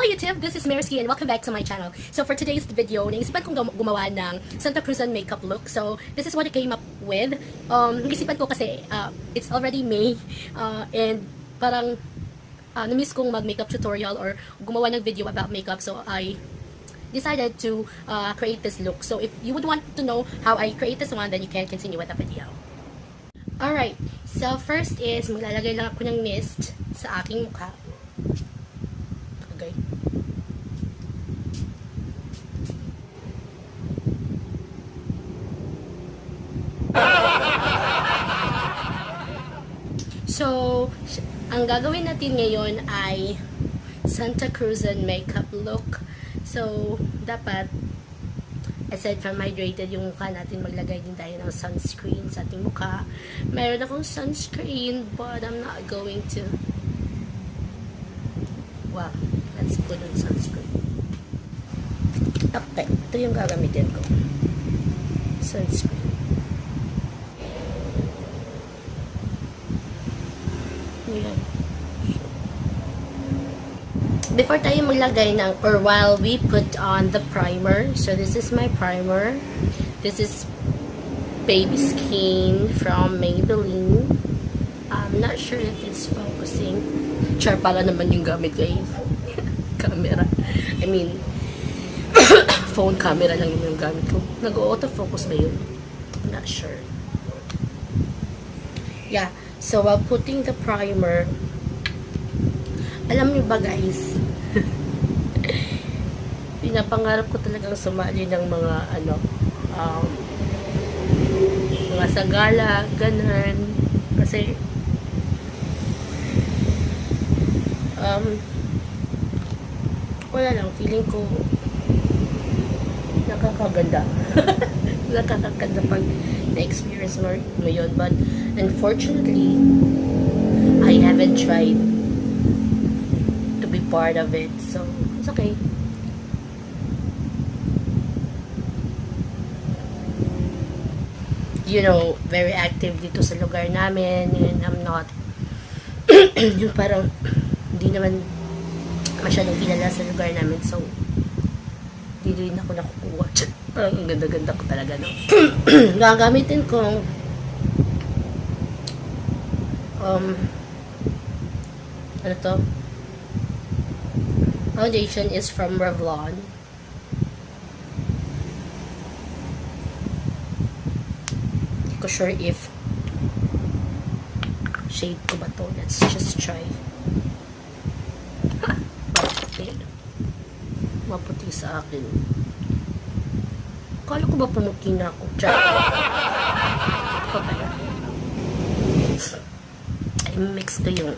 YouTube! This is Mariski and welcome back to my channel. So for today's video, naisipan kong gumawa ng Santa Cruzan makeup look. So this is what I came up with. Naisipan ko kasi it's already May and parang na-miss kong mag-makeup tutorial or gumawa ng video about makeup. So I decided to create this look. So if you would want to know how I create this one, then you can continue with the video. Alright, so first is maglalagay lang ako ng mist sa aking mukha. Okay. So, ang gagawin natin ngayon ay Santa Cruzan makeup look. So, dapat aside from hydrated yung mukha natin, maglagay din tayo ng sunscreen sa ating mukha. Meron akong sunscreen but I'm not going to. Wow, let's put on sunscreen. Okay, ito yung gagamitin ko. Sunscreen. Ayan. Before tayo maglagay ng, or while we put on the primer, so this is my primer. This is Baby Skin from Maybelline. I'm not sure if it's focusing. Char pala naman yung gamit ko eh. Camera. I mean, phone camera lang yung gamit ko. Nag-auto-focus ba yun? I'm not sure. Yeah. So, while putting the primer, alam niyo ba guys, pinapangarap ko talagang sumali ng mga mga sagala, ganun. Kasi wala lang, feeling ko nakakaganda. Nakakaganda pag na-experience mo yun. But unfortunately, I haven't tried to be part of it. So, it's okay. You know, very active dito sa lugar namin and I'm not yung parang hindi naman masyadong kilala sa lugar namin, so hindi rin ako nakukuha. Parang ang ganda-ganda ko talaga, no? Gagamitin ko ano to? Foundation is from Revlon. Hindi ko sure if shade ko ba to. Let's just try. Maputi sa akin. Kala ko ba pumuti na ako? Try. Ito pala. I mix ko yung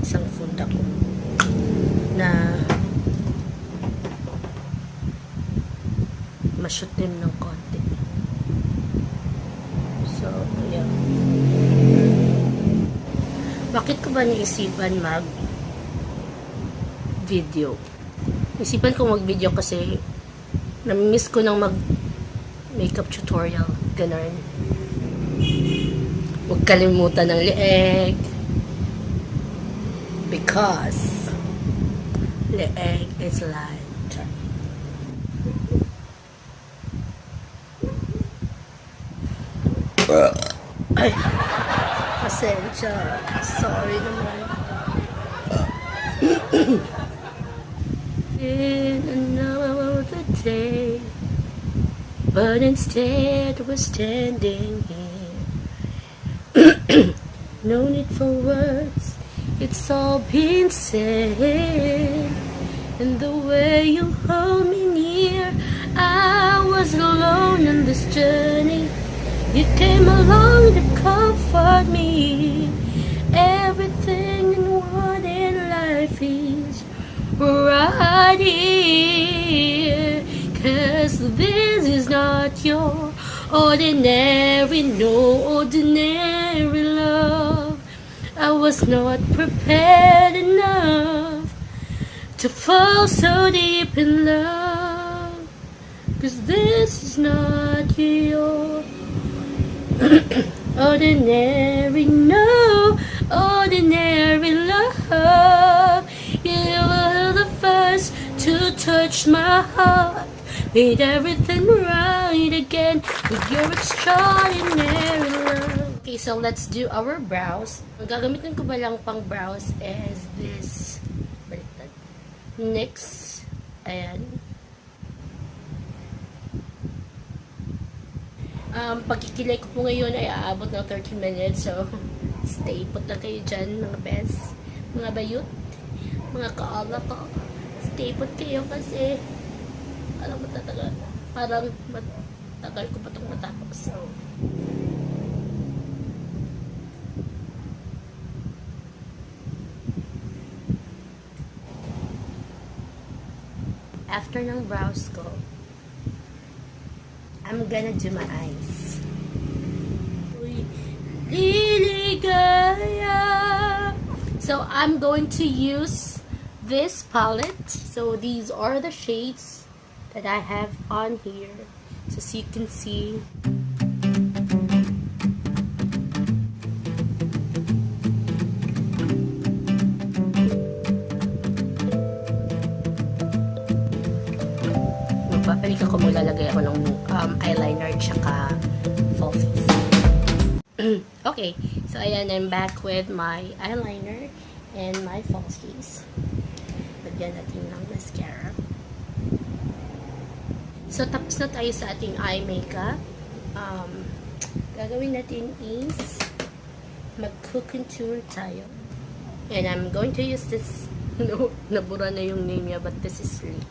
isang funda ko na ma-shoot din ng konti. So, ayan. Bakit ko ba naisipan mag-video? Isipan ko mag-video kasi nami-miss ko ng mag-makeup tutorial. Ganun. Huwag kalimutan ng leeg. Because leeg is life. Ay, pasensya. Sorry naman. In another day, but instead we're standing here. No need for words, it's all been said. And the way you hold me near, I was alone in this journey. You came along to comfort me. Everything in what in life is right here. 'Cause this is not your ordinary, no ordinary love. I was not prepared enough to fall so deep in love. 'Cause this is not your ordinary, no ordinary love. You touch my heart, made everything right again with your extraordinary love. Okay, so let's do our brows. Ang gagamitin ko ba lang pang brows is this baliktad, NYX. Ayan. Pagkikilay ko po ngayon ay aabot ng 30 minutes, so stay put lang kayo dyan, mga best, mga bayut, mga kaala ko. Stay put kayo kasi parang matatagal ko pa itong matapos. So, after ng brows ko, I'm gonna do my eyes. So I'm going to use this palette. So these are the shades that I have on here, so you can see. Magpapalik ako, maglalagay ako ng eyeliner tsaka falsies. Okay, so ayan, I'm back with my eyeliner and my falsies. Lagyan natin ng mascara. So tapos na tayo sa ating eye makeup. Gagawin natin is mag-contour tayo. And I'm going to use this, no, nabura na yung name niya, but this is Sleek.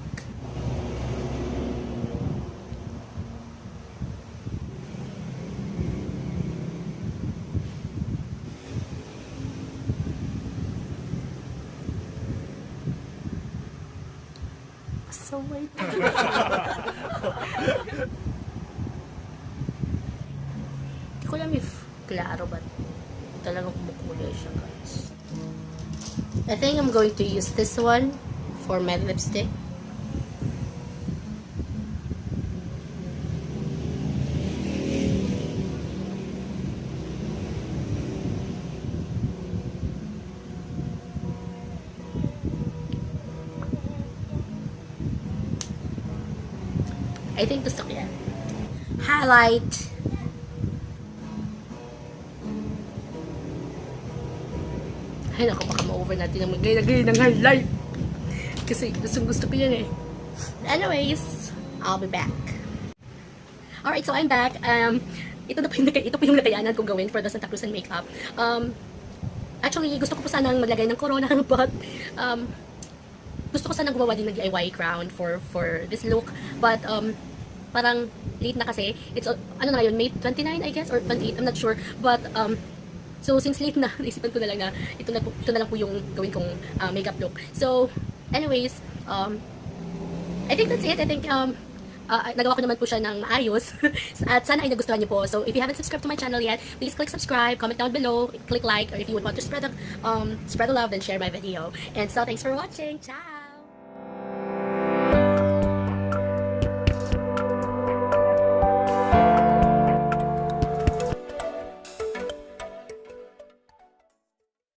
So wait. Hindi ko alam if klaro ba talagang kumukulay siya, guys. I think I'm going to use this one for my lipstick. I think gusto ko yan. Highlight. Ay, naku, baka ma-over natin ang maglagay ng highlight. Kasi gusto ko yan eh. Anyways, I'll be back. Alright, so I'm back. Ito po yung nakayanan kong gawin for the Santa Cruzan makeup. Actually, gusto ko po sanang maglagay ng corona, but gusto ko sanang gumawa din ng DIY crown for this look. But parang late na kasi. It's ano na yun, May 29 I guess or 28, I'm not sure. But so since late na, naisipan ko na lang na ito na lang po yung gawin kong makeup look. So anyways, I think that's it. I think nagawa ko naman po siya ng maayos. At sana ay nagustuhan niyo po. So if you haven't subscribed to my channel yet, please click subscribe, comment down below, click like, or if you would want to spread the love, then share my video. And so thanks for watching. Ciao!